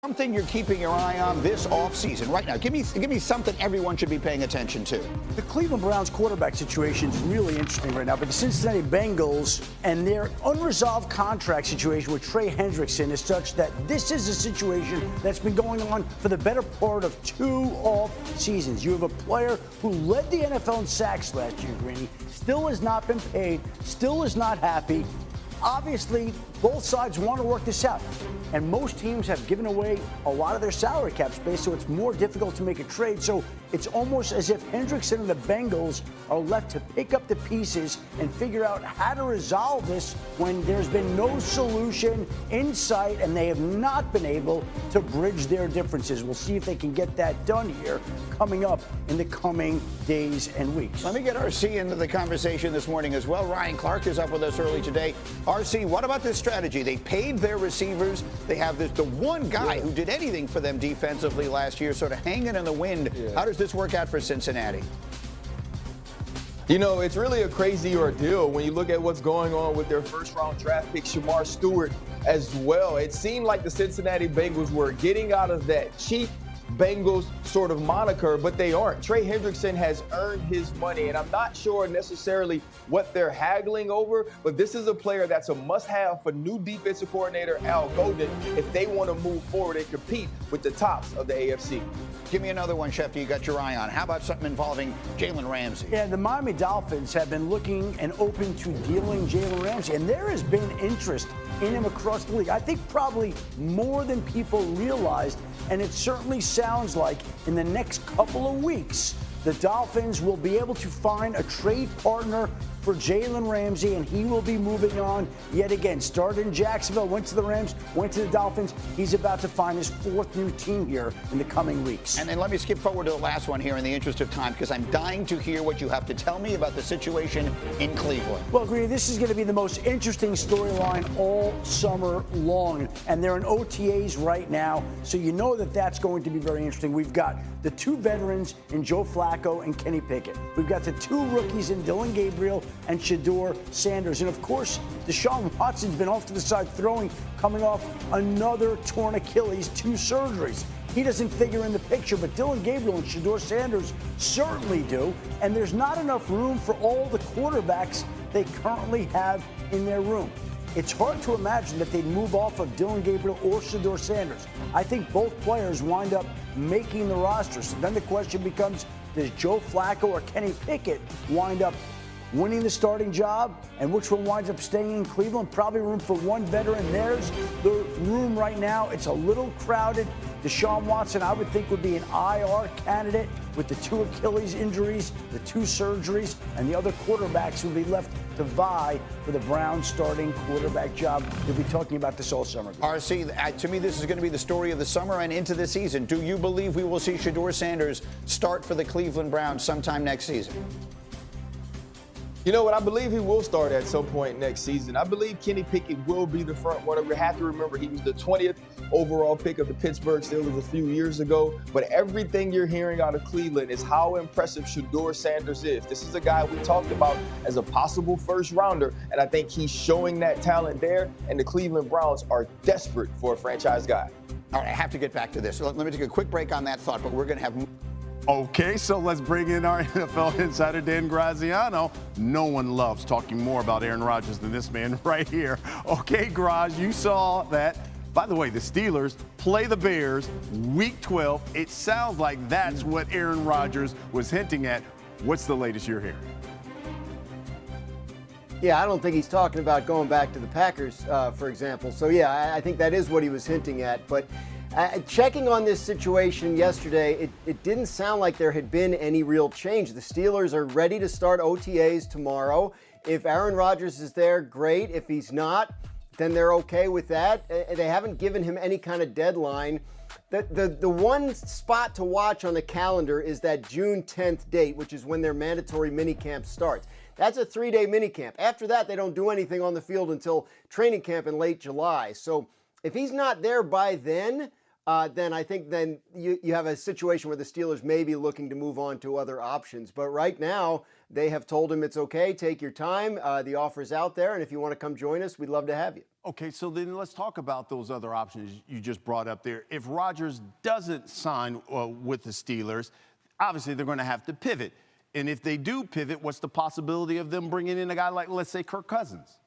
Something you're keeping your eye on this offseason right now. Give me something everyone should be paying attention to. The Cleveland Browns quarterback situation is really interesting right now, but the Cincinnati Bengals and their unresolved contract situation with Trey Hendrickson is such that this is a situation that's been going on for the better part of 2 off seasons. You have a player who led the NFL in sacks last year, Greeny, still has not been paid, still is not happy. Obviously, both sides want to work this out. And most teams have given away a lot of their salary cap space, so it's more difficult to make a trade. So it's almost as if Hendrickson and the Bengals are left to pick up the pieces and figure out how to resolve this when there's been no solution in sight and they have not been able to bridge their differences. We'll see if they can get that done here coming up in the coming days and weeks. Let me get RC into the conversation this morning as well. Ryan Clark is up with us early today. RC, what about this strategy? They paid their receivers. They have the one guy who did anything for them defensively last year sort of hanging in the wind. How does this work out for Cincinnati? You know, it's really a crazy ordeal when you look at what's going on with their first-round draft pick, Shedeur Stewart, as well. It seemed like the Cincinnati Bengals were getting out of that cheap Bengals sort of moniker, but they aren't. Trey Hendrickson has earned his money, and I'm not sure necessarily what they're haggling over, but this is a player that's a must-have for new defensive coordinator Al Golden if they want to move forward and compete with the tops of the AFC. Give me another one, Chef, you got your eye on. How about something involving Jalen Ramsey? Yeah, the Miami Dolphins have been looking and open to dealing Jalen Ramsey, and there has been interest in him across the league. I think probably more than people realized, and it certainly sounds like in the next couple of weeks, the Dolphins will be able to find a trade partner for Jalen Ramsey, and he will be moving on yet again. Started in Jacksonville, went to the Rams, went to the Dolphins. He's about to find his 4th new team here in the coming weeks. And then let me skip forward to the last one here in the interest of time, because I'm dying to hear what you have to tell me about the situation in Cleveland. Well, Greeny, this is going to be the most interesting storyline all summer long, and they're in OTAs right now, so you know that that's going to be very interesting. We've got the 2 veterans in Joe Flacco and Kenny Pickett. We've got the 2 rookies in Dillon Gabriel and Shedeur Sanders. And, of course, Deshaun Watson's been off to the side throwing, coming off another torn Achilles, 2 surgeries. He doesn't figure in the picture, but Dillon Gabriel and Shedeur Sanders certainly do. And there's not enough room for all the quarterbacks they currently have in their room. It's hard to imagine that they'd move off of Dillon Gabriel or Shedeur Sanders. I think both players wind up making the roster. So then the question becomes, does Joe Flacco or Kenny Pickett wind up winning the starting job, and which one winds up staying in Cleveland? Probably room for one veteran. There's the room right now. It's a little crowded. Deshaun Watson, I would think, would be an IR candidate with the 2 Achilles injuries, the 2 surgeries, and the other quarterbacks will be left to vie for the Browns starting quarterback job. We'll be talking about this all summer. RC, to me, this is going to be the story of the summer and into the season. Do you believe we will see Shedeur Sanders start for the Cleveland Browns sometime next season? You know what? I believe he will start at some point next season. I believe Kenny Pickett will be the front runner. We have to remember he was the 20th overall pick of the Pittsburgh Steelers a few years ago. But everything you're hearing out of Cleveland is how impressive Shedeur Sanders is. This is a guy we talked about as a possible first rounder, and I think he's showing that talent there, and the Cleveland Browns are desperate for a franchise guy. All right, I have to get back to this. Let me take a quick break on that thought, but we're going to have... Okay, so let's bring in our NFL insider, Dan Graziano. No one loves talking more about Aaron Rodgers than this man right here. Okay, Graz, you saw that. By the way, the Steelers play the Bears Week 12. It sounds like that's what Aaron Rodgers was hinting at. What's the latest you're hearing? Yeah, I don't think he's talking about going back to the Packers, for example. So, yeah, I think that is what he was hinting at. But checking on this situation yesterday, it didn't sound like there had been any real change. The Steelers are ready to start OTAs tomorrow. If Aaron Rodgers is there, great. If he's not, then they're okay with that. They haven't given him any kind of deadline. The one spot to watch on the calendar is that June 10th date, which is when their mandatory minicamp starts. That's a 3-day minicamp. After that, they don't do anything on the field until training camp in late July. So if he's not there by then I think then you have a situation where the Steelers may be looking to move on to other options. But right now, they have told him it's okay, take your time. The offer's out there, and if you want to come join us, we'd love to have you. Okay, so then let's talk about those other options you just brought up there. If Rodgers doesn't sign with the Steelers, obviously they're going to have to pivot. And if they do pivot, what's the possibility of them bringing in a guy like, let's say, Kirk Cousins?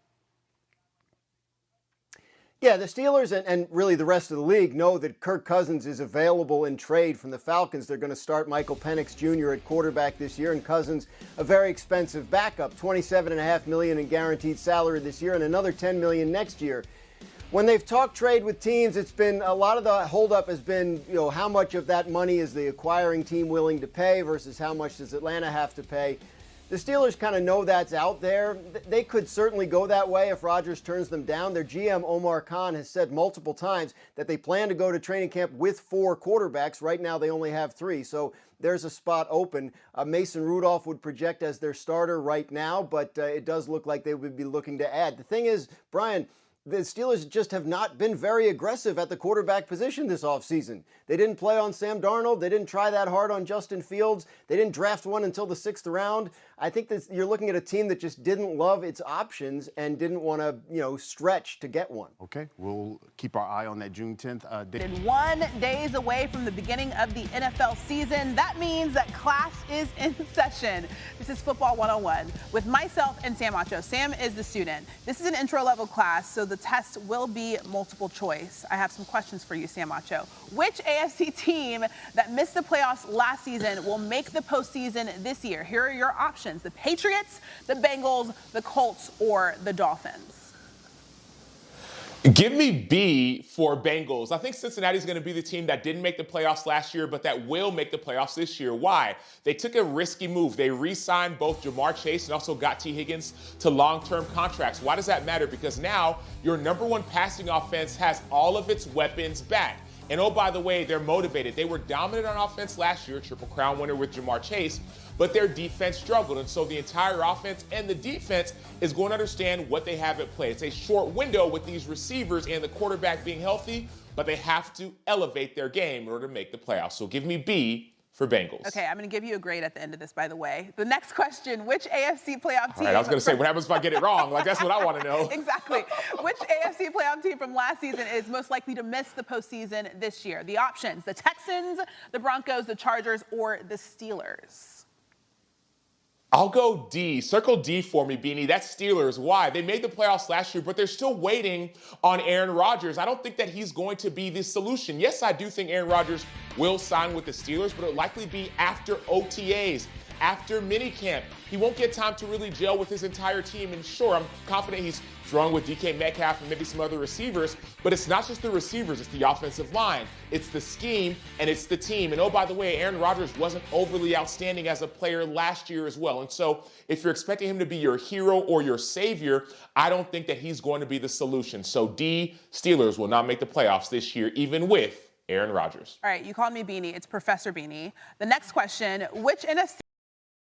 Yeah, the Steelers and really the rest of the league know that Kirk Cousins is available in trade from the Falcons. They're going to start Michael Penix Jr. at quarterback this year, and Cousins, a very expensive backup, $27.5 million in guaranteed salary this year and another $10 million next year. When they've talked trade with teams, it's been a lot of the holdup has been, how much of that money is the acquiring team willing to pay versus how much does Atlanta have to pay. The Steelers kind of know that's out there. They could certainly go that way if Rodgers turns them down. Their GM, Omar Khan, has said multiple times that they plan to go to training camp with 4 quarterbacks. Right now, they only have 3, so there's a spot open. Mason Rudolph would project as their starter right now, but it does look like they would be looking to add. The thing is, Brian, the Steelers just have not been very aggressive at the quarterback position this offseason. They didn't play on Sam Darnold. They didn't try that hard on Justin Fields. They didn't draft one until the 6th round. I think that you're looking at a team that just didn't love its options and didn't want to, stretch to get one. Okay, we'll keep our eye on that June 10th date. 1 day away from the beginning of the NFL season. That means that class is in session. This is Football 101 with myself and Sam Acho. Sam is the student. This is an intro-level class, so the test will be multiple choice. I have some questions for you, Sam Acho. Which AFC team that missed the playoffs last season will make the postseason this year? Here are your options: the Patriots, the Bengals, the Colts, or the Dolphins. Give me B for Bengals. I think Cincinnati's going to be the team that didn't make the playoffs last year, but that will make the playoffs this year. Why? They took a risky move. They re-signed both Jamar Chase and also got T. Higgins to long-term contracts. Why does that matter? Because now your number one passing offense has all of its weapons back. And oh, by the way, they're motivated. They were dominant on offense last year, Triple Crown winner with Jamar Chase, but their defense struggled. And so the entire offense and the defense is going to understand what they have at play. It's a short window with these receivers and the quarterback being healthy, but they have to elevate their game in order to make the playoffs. So give me B for Bengals. Okay, I'm going to give you a grade at the end of this, by the way. The next question: which AFC playoff team? All right, I was going to say, what happens if I get it wrong? Like, that's what I want to know. Exactly. Which AFC playoff team from last season is most likely to miss the postseason this year? The options: the Texans, the Broncos, the Chargers, or the Steelers. I'll go D. Circle D for me, Beanie. That's Steelers. Why? They made the playoffs last year, but they're still waiting on Aaron Rodgers. I don't think that he's going to be the solution. Yes, I do think Aaron Rodgers will sign with the Steelers, but it'll likely be after OTAs, after minicamp. He won't get time to really gel with his entire team. And sure, I'm confident he's throwing with DK Metcalf and maybe some other receivers, but it's not just the receivers, it's the offensive line, it's the scheme, and it's the team. And oh, by the way, Aaron Rodgers wasn't overly outstanding as a player last year as well. And so if you're expecting him to be your hero or your savior, I don't think that he's going to be the solution. So D, Steelers will not make the playoffs this year, even with Aaron Rodgers. All right, you called me Beanie. It's Professor Beanie. The next question: which NFC